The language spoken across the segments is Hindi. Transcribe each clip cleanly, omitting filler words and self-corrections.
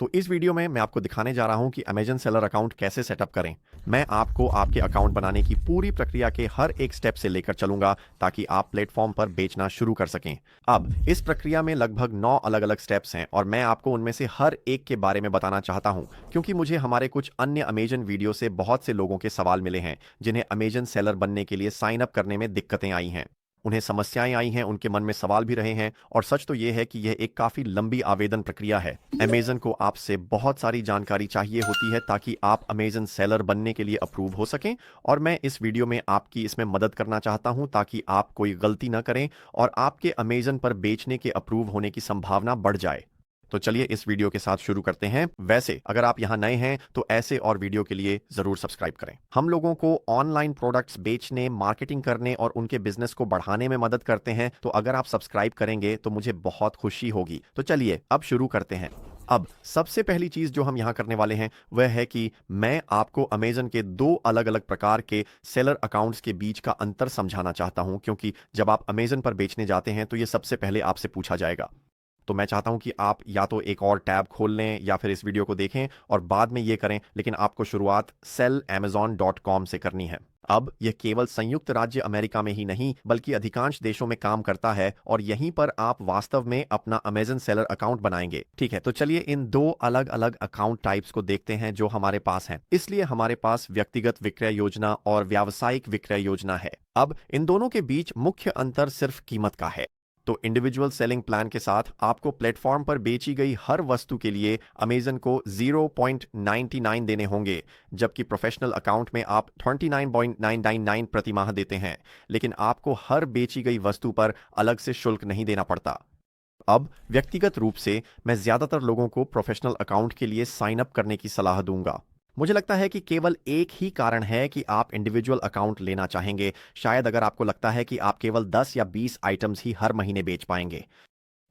तो इस वीडियो में मैं आपको दिखाने जा रहा हूं कि अमेजन सेलर अकाउंट कैसे सेटअप करें। मैं आपको आपके अकाउंट बनाने की पूरी प्रक्रिया के हर एक स्टेप से लेकर चलूंगा ताकि आप प्लेटफॉर्म पर बेचना शुरू कर सकें। अब इस प्रक्रिया में लगभग 9 अलग-अलग स्टेप्स हैं और मैं आपको उनमें से हर एक के बारे में बताना चाहता हूं क्योंकि मुझे हमारे कुछ अन्य अमेजन वीडियो से बहुत से लोगों के सवाल मिले हैं जिन्हें अमेजन सेलर बनने के लिए साइन अप करने में दिक्कतें आई हैं। उन्हें समस्याएं आई हैं, उनके मन में सवाल भी रहे हैं और सच तो यह है कि यह एक काफ़ी लंबी आवेदन प्रक्रिया है। अमेज़न को आपसे बहुत सारी जानकारी चाहिए होती है ताकि आप अमेज़न सेलर बनने के लिए अप्रूव हो सकें और मैं इस वीडियो में आपकी इसमें मदद करना चाहता हूं ताकि आप कोई गलती ना करें और आपके अमेज़न पर बेचने के अप्रूव होने की संभावना बढ़ जाए। तो चलिए इस वीडियो के साथ शुरू करते हैं। वैसे अगर आप यहाँ नए हैं तो ऐसे और वीडियो के लिए जरूर सब्सक्राइब करें। हम लोगों को ऑनलाइन प्रोडक्ट्स बेचने, मार्केटिंग करने और उनके बिजनेस को बढ़ाने में मदद करते हैं, तो अगर आप सब्सक्राइब करेंगे तो मुझे बहुत खुशी होगी। तो चलिए अब शुरू करते हैं। अब सबसे पहली चीज जो हम यहां करने वाले हैं वह है कि मैं आपको अमेजन के दो अलग अलग प्रकार के सेलर अकाउंट्स के बीच का अंतर समझाना चाहता हूं, क्योंकि जब आप अमेजन पर बेचने जाते हैं तो यह सबसे पहले आपसे पूछा जाएगा। तो मैं चाहता हूं कि आप या तो एक और टैब खोल लें या फिर इस वीडियो को देखें और बाद में ये करें, लेकिन आपको शुरुआत sellamazon.com से करनी है। अब यह केवल संयुक्त राज्य अमेरिका में ही नहीं बल्कि अधिकांश देशों में काम करता है और यहीं पर आप वास्तव में अपना अमेजन सेलर अकाउंट बनाएंगे। ठीक है, तो चलिए इन दो अलग अलग अकाउंट टाइप्स को देखते हैं जो हमारे पास हैं। इसलिए हमारे पास व्यक्तिगत विक्रय योजना और व्यावसायिक विक्रय योजना है। अब इन दोनों के बीच मुख्य अंतर सिर्फ कीमत का है। तो इंडिविजुअल सेलिंग प्लान के साथ आपको प्लेटफॉर्म पर बेची गई हर वस्तु के लिए अमेजन को 0.99 देने होंगे, जबकि प्रोफेशनल अकाउंट में आप 29.999 प्रति माह देते हैं, लेकिन आपको हर बेची गई वस्तु पर अलग से शुल्क नहीं देना पड़ता। अब व्यक्तिगत रूप से मैं ज्यादातर लोगों को प्रोफेशनल अकाउंट के लिए साइन अप करने की सलाह दूंगा। मुझे लगता है कि केवल एक ही कारण है कि आप इंडिविजुअल अकाउंट लेना चाहेंगे। शायद अगर आपको लगता है कि आप केवल 10 या 20 आइटम्स ही हर महीने बेच पाएंगे।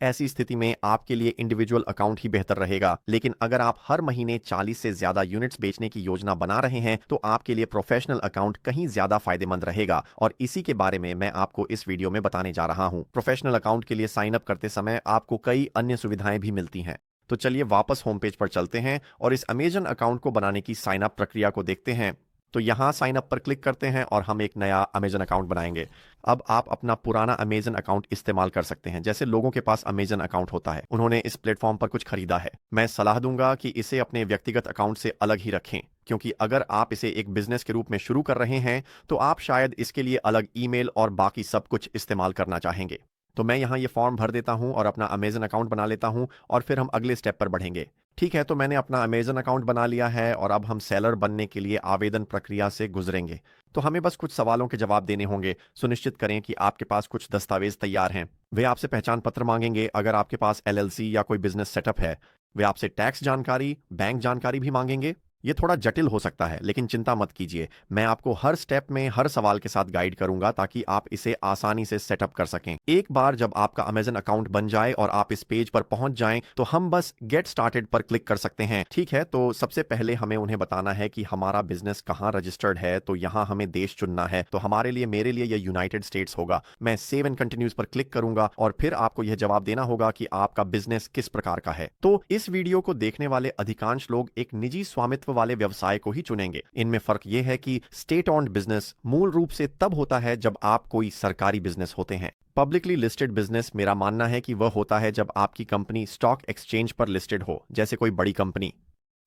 ऐसी स्थिति में आपके लिए इंडिविजुअल अकाउंट ही बेहतर रहेगा, लेकिन अगर आप हर महीने 40 से ज्यादा यूनिट्स बेचने की योजना बना रहे हैं तो आपके लिए प्रोफेशनल अकाउंट कहीं ज्यादा फायदेमंद रहेगा और इसी के बारे में मैं आपको इस वीडियो में बताने जा रहा हूं। प्रोफेशनल अकाउंट के लिए साइन अप करते समय आपको कई अन्य सुविधाएं भी मिलती हैं। तो चलिए वापस होम पेज पर चलते हैं और इस अमेजन अकाउंट को बनाने की साइन अप प्रक्रिया को देखते हैं। तो यहां साइन अप पर क्लिक करते हैं और हम एक नया अमेजन अकाउंट बनाएंगे। अब आप अपना पुराना अमेजन अकाउंट इस्तेमाल कर सकते हैं। जैसे लोगों के पास अमेजन अकाउंट होता है, उन्होंने इस प्लेटफॉर्म पर कुछ खरीदा है। मैं सलाह दूंगा कि इसे अपने व्यक्तिगत अकाउंट से अलग ही रखें, क्योंकि अगर आप इसे एक बिजनेस के रूप में शुरू कर रहे हैं तो आप शायद इसके लिए अलग ईमेल और बाकी सब कुछ इस्तेमाल करना चाहेंगे। तो मैं यहाँ ये फॉर्म भर देता हूँ और अपना अमेजन अकाउंट बना लेता हूँ और फिर हम अगले स्टेप पर बढ़ेंगे। ठीक है, तो मैंने अपना अमेजन अकाउंट बना लिया है और अब हम सेलर बनने के लिए आवेदन प्रक्रिया से गुजरेंगे। तो हमें बस कुछ सवालों के जवाब देने होंगे। सुनिश्चित करें कि आपके पास कुछ दस्तावेज तैयार हैं। वे आपसे पहचान पत्र मांगेंगे अगर आपके पास एलएलसी या कोई बिजनेस सेटअप है। वे आपसे टैक्स जानकारी, बैंक जानकारी भी मांगेंगे। ये थोड़ा जटिल हो सकता है, लेकिन चिंता मत कीजिए। मैं आपको हर स्टेप में हर सवाल के साथ गाइड करूंगा ताकि आप इसे आसानी से सेटअप कर सकें। एक बार जब आपका अमेजन अकाउंट बन जाए और आप इस पेज पर पहुंच जाएं तो हम बस गेट स्टार्टेड पर क्लिक कर सकते हैं। ठीक है, तो सबसे पहले हमें उन्हें बताना है कि हमारा बिजनेस कहां रजिस्टर्ड है। तो यहां हमें देश चुनना है। तो हमारे लिए, मेरे लिए यह यूनाइटेड स्टेट्स होगा। मैं सेव एंड कंटिन्यूज पर क्लिक करूंगा और फिर आपको यह जवाब देना होगा कि आपका बिजनेस किस प्रकार का है। तो इस वीडियो को देखने वाले अधिकांश लोग एक निजी स्वामित्व वाले व्यवसाय को ही चुनेंगे। इनमें फर्क यह है कि स्टेट ऑन्ड बिजनेस मूल रूप से तब होता है जब आप कोई सरकारी बिजनेस होते हैं। पब्लिकली लिस्टेड बिजनेस, मेरा मानना है कि वह होता है जब आपकी कंपनी स्टॉक एक्सचेंज पर लिस्टेड हो, जैसे कोई बड़ी कंपनी।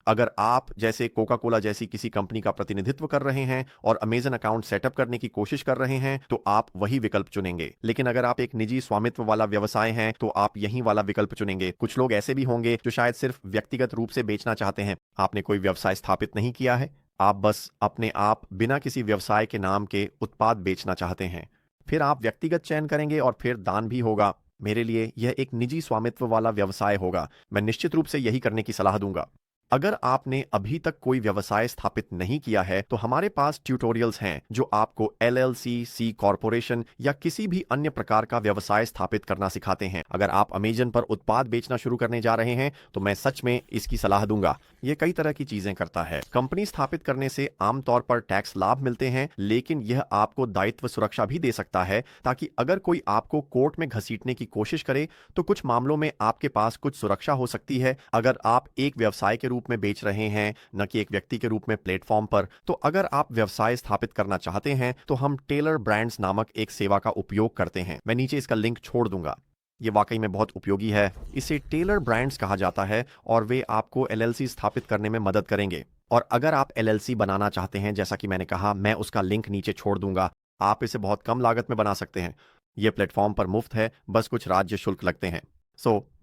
अगर आप जैसे कोका कोला जैसी किसी कंपनी का प्रतिनिधित्व कर रहे हैं और अमेजन अकाउंट सेटअप करने की कोशिश कर रहे हैं तो आप वही विकल्प चुनेंगे। लेकिन अगर आप एक निजी स्वामित्व वाला व्यवसाय हैं तो आप यही वाला विकल्प चुनेंगे। कुछ लोग ऐसे भी होंगे जो शायद सिर्फ व्यक्तिगत रूप से बेचना चाहते हैं। आपने कोई व्यवसाय स्थापित नहीं किया है, आप बस अपने आप बिना किसी व्यवसाय के नाम के उत्पाद बेचना चाहते हैं। फिर आप व्यक्तिगत चयन करेंगे और फिर दान भी होगा। मेरे लिए यह एक निजी स्वामित्व वाला व्यवसाय होगा। मैं निश्चित रूप से यही करने की सलाह दूंगा। अगर आपने अभी तक कोई व्यवसाय स्थापित नहीं किया है तो हमारे पास ट्यूटोरियल्स हैं जो आपको एलएलसी, सी कॉर्पोरेशन या किसी भी अन्य प्रकार का व्यवसाय स्थापित करना सिखाते हैं। अगर आप अमेजन पर उत्पाद बेचना शुरू करने जा रहे हैं तो मैं सच में इसकी सलाह दूंगा। ये कई तरह की चीजें करता है। कंपनी स्थापित करने से आमतौर पर टैक्स लाभ मिलते हैं, लेकिन यह आपको दायित्व सुरक्षा भी दे सकता है, ताकि अगर कोई आपको कोर्ट में घसीटने की कोशिश करे तो कुछ मामलों में आपके पास कुछ सुरक्षा हो सकती है। अगर आप एक व्यवसाय के रूप में बेच रहे हैं, न कि एक व्यक्ति के रूप में प्लेटफॉर्म पर, तो अगर आप व्यवसाय स्थापित करना चाहते हैं तो हम टेलर ब्रांड्स नामक एक सेवा का उपयोग करते हैं। मैं नीचे इसका लिंक छोड़ दूंगा। ये वाकई में बहुत उपयोगी है। इसे टेलर ब्रांड्स कहा जाता है और वे आपको एलएलसी स्थापित करने में मदद करेंगे। और अगर आप एलएलसी बनाना चाहते हैं, जैसा कि मैंने कहा, मैं उसका लिंक नीचे छोड़ दूंगा। आप इसे बहुत कम लागत में बना सकते हैं। यह प्लेटफॉर्म पर मुफ्त है, बस कुछ राज्य शुल्क लगते हैं।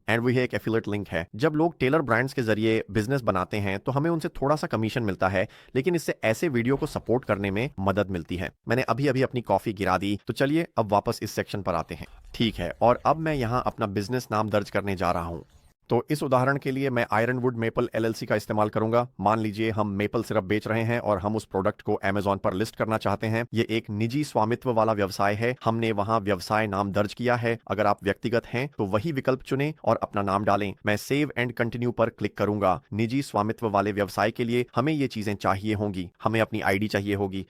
एंड वही एक एफिलिएट लिंक है। जब लोग टेलर ब्रांड्स के जरिए बिजनेस बनाते हैं तो हमें उनसे थोड़ा सा कमीशन मिलता है, लेकिन इससे ऐसे वीडियो को सपोर्ट करने में मदद मिलती है। मैंने अभी अभी अपनी कॉफी गिरा दी, तो चलिए अब वापस इस सेक्शन पर आते हैं। ठीक है, और अब मैं यहां अपना बिजनेस नाम दर्ज करने जा रहा हूं। तो इस उदाहरण के लिए मैं आयरनवुड मेपल एलएलसी का इस्तेमाल करूंगा। मान लीजिए हम मेपल सिरप बेच रहे हैं और हम उस प्रोडक्ट को अमेजॉन पर लिस्ट करना चाहते हैं। ये एक निजी स्वामित्व वाला व्यवसाय है। हमने वहां व्यवसाय नाम दर्ज किया है। अगर आप व्यक्तिगत हैं तो वही विकल्प चुनें और अपना नाम डालें। मैं सेव एंड कंटिन्यू पर क्लिक करूंगा। निजी स्वामित्व वाले व्यवसाय के लिए हमें ये चीजें चाहिए होंगी। हमें अपनी आईडी चाहिए होगी।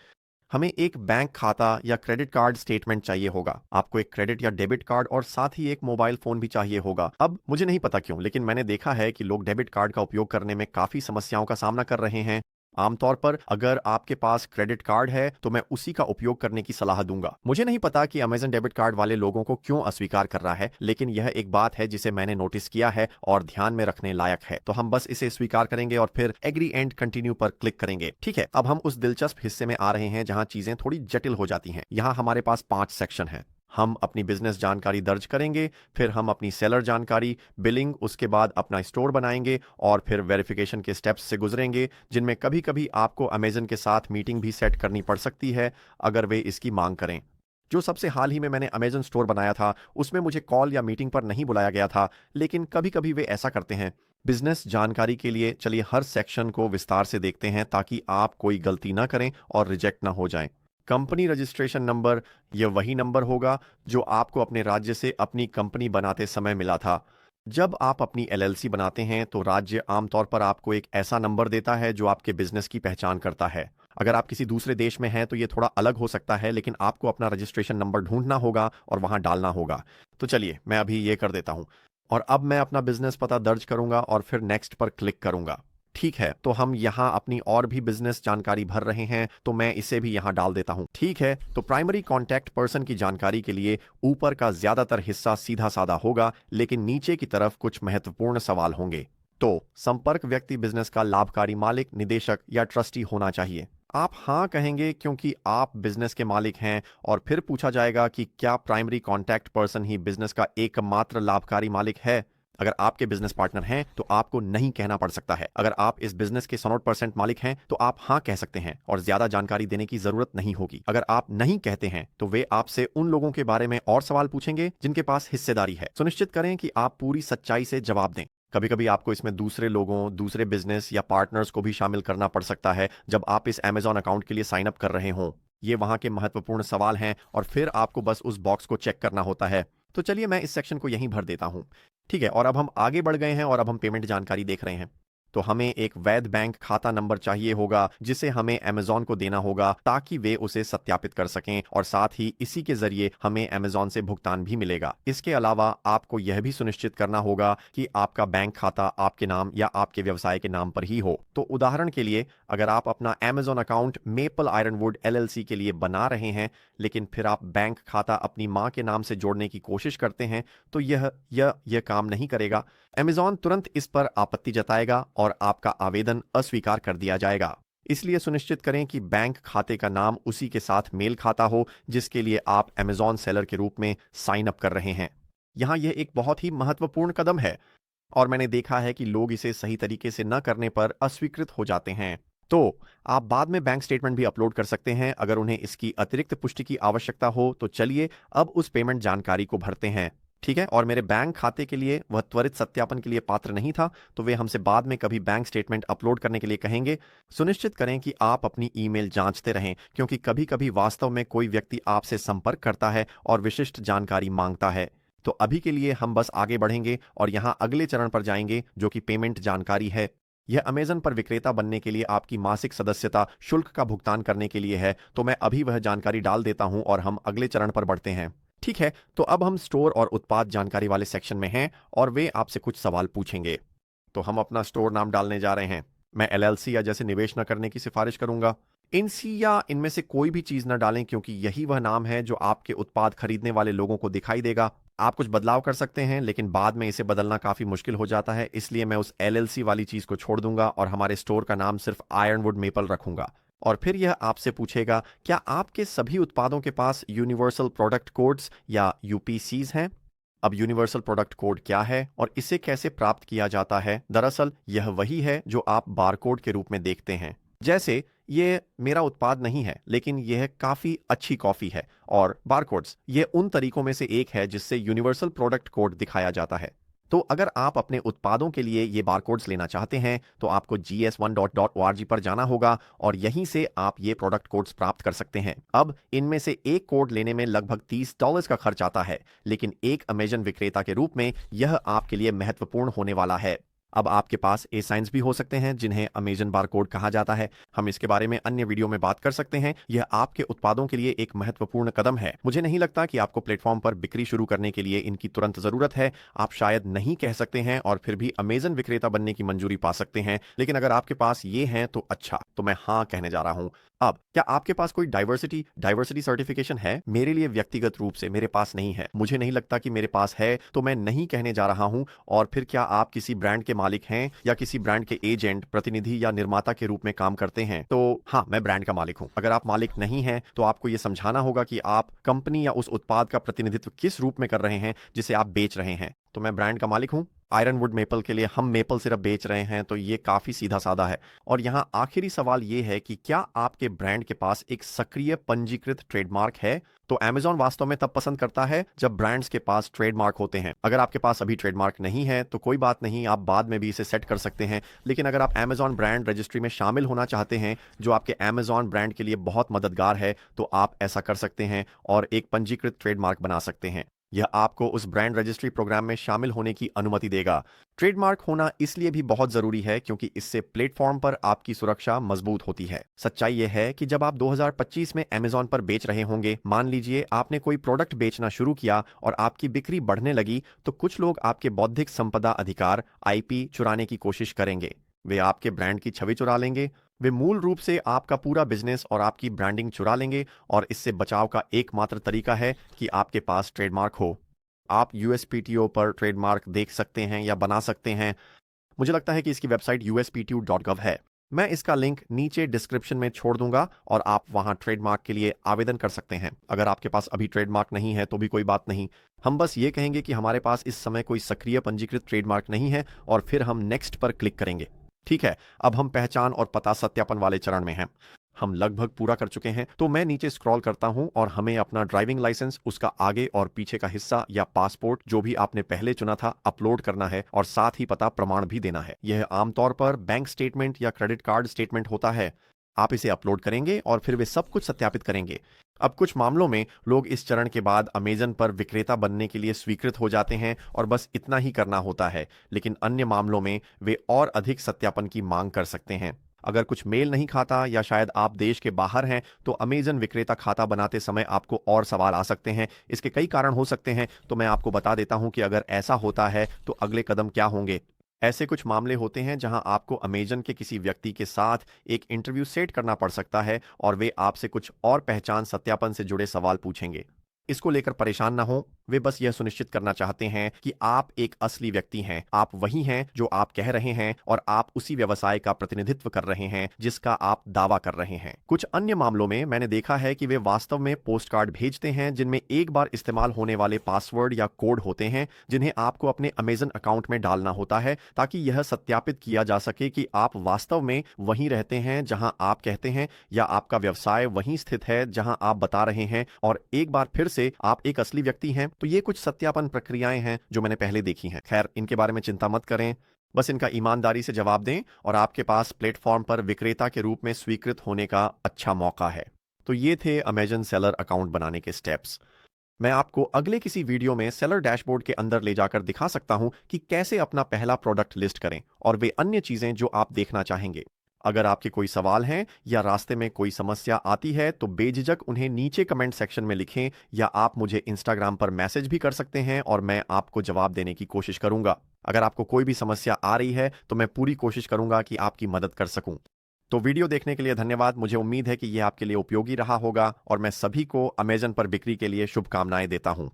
हमें एक बैंक खाता या क्रेडिट कार्ड स्टेटमेंट चाहिए होगा। आपको एक क्रेडिट या डेबिट कार्ड और साथ ही एक मोबाइल फोन भी चाहिए होगा। अब मुझे नहीं पता क्यों, लेकिन मैंने देखा है कि लोग डेबिट कार्ड का उपयोग करने में काफी समस्याओं का सामना कर रहे हैं। आमतौर पर अगर आपके पास क्रेडिट कार्ड है तो मैं उसी का उपयोग करने की सलाह दूंगा। मुझे नहीं पता कि अमेजन डेबिट कार्ड वाले लोगों को क्यों अस्वीकार कर रहा है, लेकिन यह एक बात है जिसे मैंने नोटिस किया है और ध्यान में रखने लायक है। तो हम बस इसे स्वीकार करेंगे और फिर एग्री एंड कंटिन्यू पर क्लिक करेंगे। ठीक है, अब हम उस दिलचस्प हिस्से में आ रहे हैं जहां चीजें थोड़ी जटिल हो जाती हैं। यहां हमारे पास 5 सेक्शन हैं। हम अपनी बिजनेस जानकारी दर्ज करेंगे, फिर हम अपनी सेलर जानकारी, बिलिंग, उसके बाद अपना स्टोर बनाएंगे और फिर वेरिफिकेशन के स्टेप्स से गुजरेंगे, जिनमें कभी कभी आपको अमेजन के साथ मीटिंग भी सेट करनी पड़ सकती है अगर वे इसकी मांग करें। जो सबसे हाल ही में मैंने अमेजन स्टोर बनाया था उसमें मुझे कॉल या मीटिंग पर नहीं बुलाया गया था, लेकिन कभी कभी वे ऐसा करते हैं। बिजनेस जानकारी के लिए चलिए हर सेक्शन को विस्तार से देखते हैं ताकि आप कोई गलती ना करें और रिजेक्ट ना हो जाएं। कंपनी रजिस्ट्रेशन नंबर, यह वही नंबर होगा जो आपको अपने राज्य से अपनी कंपनी बनाते समय मिला था। जब आप अपनी एलएलसी बनाते हैं तो राज्य आमतौर पर आपको एक ऐसा नंबर देता है जो आपके बिजनेस की पहचान करता है। अगर आप किसी दूसरे देश में हैं तो यह थोड़ा अलग हो सकता है, लेकिन आपको अपना रजिस्ट्रेशन नंबर ढूंढना होगा और वहां डालना होगा। तो चलिए मैं अभी ये कर देता हूं और अब मैं अपना बिजनेस पता दर्ज करूंगा और फिर नेक्स्ट पर क्लिक करूंगा। ठीक है, तो हम यहाँ अपनी और भी बिजनेस जानकारी भर रहे हैं, तो मैं इसे भी यहाँ डाल देता हूँ। ठीक है, तो प्राइमरी कॉन्टैक्ट पर्सन की जानकारी के लिए ऊपर का ज्यादातर हिस्सा सीधा साधा होगा, लेकिन नीचे की तरफ कुछ महत्वपूर्ण सवाल होंगे। तो संपर्क व्यक्ति बिजनेस का लाभकारी मालिक, निदेशक या ट्रस्टी होना चाहिए। आप हाँ कहेंगे क्योंकि आप बिजनेस के मालिक हैं, और फिर पूछा जाएगा कि क्या प्राइमरी कॉन्टैक्ट पर्सन ही बिजनेस का एकमात्र लाभकारी मालिक है। अगर आपके बिजनेस पार्टनर हैं तो आपको नहीं कहना पड़ सकता है। अगर आप इस बिजनेस के 100% मालिक हैं तो आप हाँ कह सकते हैं और ज्यादा जानकारी देने की जरूरत नहीं होगी। अगर आप नहीं कहते हैं तो वे आपसे उन लोगों के बारे में और सवाल पूछेंगे जिनके पास हिस्सेदारी है। सुनिश्चित करें कि आप पूरी सच्चाई से जवाब दें। कभी कभी आपको इसमें दूसरे लोगों, दूसरे बिजनेस या पार्टनर्स को भी शामिल करना पड़ सकता है जब आप इस अमेजॉन अकाउंट के लिए साइन अप कर रहे हों। ये वहां के महत्वपूर्ण सवाल हैं और फिर आपको बस उस बॉक्स को चेक करना होता है। तो चलिए मैं इस सेक्शन को यहीं भर देता हूं। ठीक है, और अब हम आगे बढ़ गए हैं और अब हम पेमेंट जानकारी देख रहे हैं। तो हमें एक वैध बैंक खाता नंबर चाहिए होगा जिसे हमें अमेजॉन को देना होगा ताकि वे उसे सत्यापित कर सकें, और साथ ही इसी के जरिए हमें अमेजॉन से भुगतान भी मिलेगा। इसके अलावा आपको यह भी सुनिश्चित करना होगा कि आपका बैंक खाता आपके नाम या आपके व्यवसाय के नाम पर ही हो। तो उदाहरण के लिए, अगर आप अपना Amazon account maple Ironwood LLC के लिए बना रहे हैं, लेकिन फिर आप बैंक खाता अपनी मां के नाम से जोड़ने की कोशिश करते हैं, तो यह काम नहीं करेगा। अमेजॉन तुरंत इस पर आपत्ति जताएगा और आपका आवेदन अस्वीकार कर दिया जाएगा। इसलिए सुनिश्चित करें कि बैंक खाते का नाम उसी के साथ मेल खाता हो जिसके लिए आप अमेजॉन सेलर के रूप में साइन अप कर रहे हैं। यहां यह एक बहुत ही महत्वपूर्ण कदम है और मैंने देखा है कि लोग इसे सही तरीके से न करने पर अस्वीकृत हो जाते हैं। तो आप बाद में बैंक स्टेटमेंट भी अपलोड कर सकते हैं अगर उन्हें इसकी अतिरिक्त पुष्टि की आवश्यकता हो। तो चलिए अब उस पेमेंट जानकारी को भरते हैं। ठीक है, और मेरे बैंक खाते के लिए वह त्वरित सत्यापन के लिए पात्र नहीं था, तो वे हमसे बाद में कभी बैंक स्टेटमेंट अपलोड करने के लिए कहेंगे। सुनिश्चित करें कि आप अपनी ईमेल जांचते रहें, क्योंकि कभी-कभी वास्तव में कोई व्यक्ति आपसे संपर्क करता है और विशिष्ट जानकारी मांगता है। तो अभी के लिए हम बस आगे बढ़ेंगे और यहाँ अगले चरण पर जाएंगे, जो कि पेमेंट जानकारी है। यह अमेज़न पर विक्रेता बनने के लिए आपकी मासिक सदस्यता शुल्क का भुगतान करने के लिए है, तो मैं अभी वह जानकारी डाल देता हूं और हम अगले चरण पर बढ़ते हैं। ठीक है, तो अब हम स्टोर और उत्पाद जानकारी वाले सेक्शन में हैं और वे आपसे कुछ सवाल पूछेंगे। तो हम अपना स्टोर नाम डालने जा रहे हैं। मैं एलएलसी या जैसे निवेश न करने की सिफारिश करूंगा। इनसी या इनमें से कोई भी चीज न डालें, क्योंकि यही वह नाम है जो आपके उत्पाद खरीदने वाले लोगों को दिखाई देगा। आप कुछ बदलाव कर सकते हैं, लेकिन बाद में इसे बदलना काफी मुश्किल हो जाता है, इसलिए मैं उस एलएलसी वाली चीज को छोड़ दूंगा और हमारे स्टोर का नाम सिर्फ आयरनवुड मेपल रखूंगा। और फिर यह आपसे पूछेगा, क्या आपके सभी उत्पादों के पास यूनिवर्सल प्रोडक्ट कोड्स या यूपीसीज हैं? अब यूनिवर्सल प्रोडक्ट कोड क्या है और इसे कैसे प्राप्त किया जाता है? दरअसल यह वही है जो आप बारकोड के रूप में देखते हैं। जैसे ये मेरा उत्पाद नहीं है, लेकिन यह काफी अच्छी कॉफी है, और बारकोड्स ये उन तरीकों में से एक है जिससे यूनिवर्सल प्रोडक्ट कोड दिखाया जाता है। तो अगर आप अपने उत्पादों के लिए ये बारकोड्स लेना चाहते हैं, तो आपको gs1.org पर जाना होगा और यहीं से आप ये प्रोडक्ट कोड्स प्राप्त कर सकते हैं। अब इनमें से एक कोड लेने में लगभग $30 का खर्च आता है, लेकिन एक अमेज़न विक्रेता के रूप में यह आपके लिए महत्वपूर्ण होने वाला है। अब आपके पास ए साइंस भी हो सकते हैं, जिन्हें अमेज़न बारकोड कहा जाता है। हम इसके बारे में अन्य वीडियो में बात कर सकते हैं। यह आपके उत्पादों के लिए एक महत्वपूर्ण कदम है। मुझे नहीं लगता कि आपको प्लेटफॉर्म पर बिक्री शुरू करने के लिए इनकी तुरंत जरूरत है। आप शायद नहीं कह सकते हैं और फिर भी अमेज़न विक्रेता बनने की मंजूरी पा सकते हैं, लेकिन अगर आपके पास ये हैं तो अच्छा, तो मैं हाँ कहने जा रहा हूं। अब क्या आपके पास कोई डाइवर्सिटी सर्टिफिकेशन है? मेरे लिए व्यक्तिगत रूप से मेरे पास नहीं है। मुझे नहीं लगता कि मेरे पास है, तो मैं नहीं कहने जा रहा हूं। और फिर क्या आप किसी ब्रांड के मालिक हैं या किसी ब्रांड के एजेंट, प्रतिनिधि या निर्माता के रूप में काम करते हैं? तो हाँ, मैं ब्रांड का मालिक हूं। अगर आप मालिक नहीं हैं, तो आपको यह समझाना होगा कि आप कंपनी या उस उत्पाद का प्रतिनिधित्व किस रूप में कर रहे हैं जिसे आप बेच रहे हैं। तो मैं ब्रांड का मालिक हूं। आयरनवुड मेपल के लिए हम मेपल सिरप बेच रहे हैं, तो ये काफी सीधा साधा है। और यहाँ आखिरी सवाल ये है कि क्या आपके ब्रांड के पास एक सक्रिय पंजीकृत ट्रेडमार्क है? तो Amazon वास्तव में तब पसंद करता है जब ब्रांड्स के पास ट्रेडमार्क होते हैं। अगर आपके पास अभी ट्रेडमार्क नहीं है तो कोई बात नहीं, आप बाद में भी इसे सेट कर सकते हैं। लेकिन अगर आप Amazon ब्रांड रजिस्ट्री में शामिल होना चाहते हैं, जो आपके Amazon ब्रांड के लिए बहुत मददगार है, तो आप ऐसा कर सकते हैं और एक पंजीकृत ट्रेडमार्क बना सकते हैं। यह आपको उस ब्रांड रजिस्ट्री प्रोग्राम में शामिल होने की अनुमति देगा। ट्रेडमार्क होना इसलिए भी बहुत जरूरी है क्योंकि इससे प्लेटफॉर्म पर आपकी सुरक्षा मजबूत होती है। सच्चाई यह है कि जब आप 2025 में Amazon पर बेच रहे होंगे, मान लीजिए आपने कोई प्रोडक्ट बेचना शुरू किया और आपकी बिक्री बढ़ने लगी, तो कुछ लोग आपके बौद्धिक संपदा अधिकार IP चुराने की कोशिश करेंगे। वे आपके ब्रांड की छवि चुरा लेंगे। वे मूल रूप से आपका पूरा बिजनेस और आपकी ब्रांडिंग चुरा लेंगे, और इससे बचाव का एकमात्र तरीका है कि आपके पास ट्रेडमार्क हो। आप USPTO पर ट्रेडमार्क देख सकते हैं या बना सकते हैं। मुझे लगता है कि इसकी वेबसाइट uspto.gov है। मैं इसका लिंक नीचे डिस्क्रिप्शन में छोड़ दूंगा और आप वहां ट्रेडमार्क के लिए आवेदन कर सकते हैं। अगर आपके पास अभी ट्रेडमार्क नहीं है तो भी कोई बात नहीं। हम बस ये कहेंगे कि हमारे पास इस समय कोई सक्रिय पंजीकृत ट्रेडमार्क नहीं है, और फिर हम नेक्स्ट पर क्लिक करेंगे। ठीक है, अब हम पहचान और पता सत्यापन वाले चरण में हैं। हम लगभग पूरा कर चुके हैं, तो मैं नीचे स्क्रॉल करता हूं और हमें अपना ड्राइविंग लाइसेंस, उसका आगे और पीछे का हिस्सा या पासपोर्ट, जो भी आपने पहले चुना था, अपलोड करना है, और साथ ही पता प्रमाण भी देना है। यह आमतौर पर बैंक स्टेटमेंट या क्रेडिट कार्ड स्टेटमेंट होता है। आप इसे अपलोड करेंगे और फिर वे सब कुछ सत्यापित करेंगे। अब कुछ मामलों में लोग इस चरण के बाद अमेज़न पर विक्रेता बनने के लिए स्वीकृत हो जाते हैं और बस इतना ही करना होता है, लेकिन अन्य मामलों में वे और अधिक सत्यापन की मांग कर सकते हैं। अगर कुछ मेल नहीं खाता या शायद आप देश के बाहर हैं, तो अमेज़न विक्रेता खाता बनाते समय आपको और सवाल आ सकते हैं। इसके कई कारण हो सकते हैं, तो मैं आपको बता देता हूं कि अगर ऐसा होता है तो अगले कदम क्या होंगे। ऐसे कुछ मामले होते हैं जहां आपको अमेज़न के किसी व्यक्ति के साथ एक इंटरव्यू सेट करना पड़ सकता है और वे आपसे कुछ और पहचान सत्यापन से जुड़े सवाल पूछेंगे। इसको लेकर परेशान ना हो, वे बस यह सुनिश्चित करना चाहते हैं कि आप एक असली व्यक्ति हैं, आप वही हैं जो आप कह रहे हैं, और आप उसी व्यवसाय का प्रतिनिधित्व कर रहे हैं जिसका आप दावा कर रहे हैं। कुछ अन्य मामलों में मैंने देखा है कि वे वास्तव में पोस्ट कार्ड भेजते हैं जिनमें एक बार इस्तेमाल होने वाले पासवर्ड या कोड होते हैं, जिन्हें आपको अपने अमेज़न अकाउंट में डालना होता है ताकि यह सत्यापित किया जा सके कि आप वास्तव में वहीं रहते हैं जहां आप कहते हैं, या आपका व्यवसाय वहीं स्थित है जहां आप बता रहे हैं। और एक बार फिर से आप एक असली व्यक्ति हैं, तो ये कुछ सत्यापन प्रक्रियाएं हैं जो मैंने पहले देखी हैं। खैर, इनके बारे में चिंता मत करें, बस इनका ईमानदारी से जवाब दें और आपके पास प्लेटफॉर्म पर विक्रेता के रूप में स्वीकृत होने का अच्छा मौका है। तो ये थे अमेजन सेलर अकाउंट बनाने के स्टेप्स। मैं आपको अगले किसी वीडियो में सेलर डैशबोर्ड के अंदर ले जाकर दिखा सकता हूं कि कैसे अपना पहला प्रोडक्ट लिस्ट करें और वे अन्य चीजें जो आप देखना चाहेंगे। अगर आपके कोई सवाल हैं या रास्ते में कोई समस्या आती है तो बेझिझक उन्हें नीचे कमेंट सेक्शन में लिखें, या आप मुझे इंस्टाग्राम पर मैसेज भी कर सकते हैं और मैं आपको जवाब देने की कोशिश करूंगा। अगर आपको कोई भी समस्या आ रही है तो मैं पूरी कोशिश करूंगा कि आपकी मदद कर सकूं। तो वीडियो देखने के लिए धन्यवाद। मुझे उम्मीद है कि यह आपके लिए उपयोगी रहा होगा और मैं सभी को अमेजन पर बिक्री के लिए शुभकामनाएं देता हूं।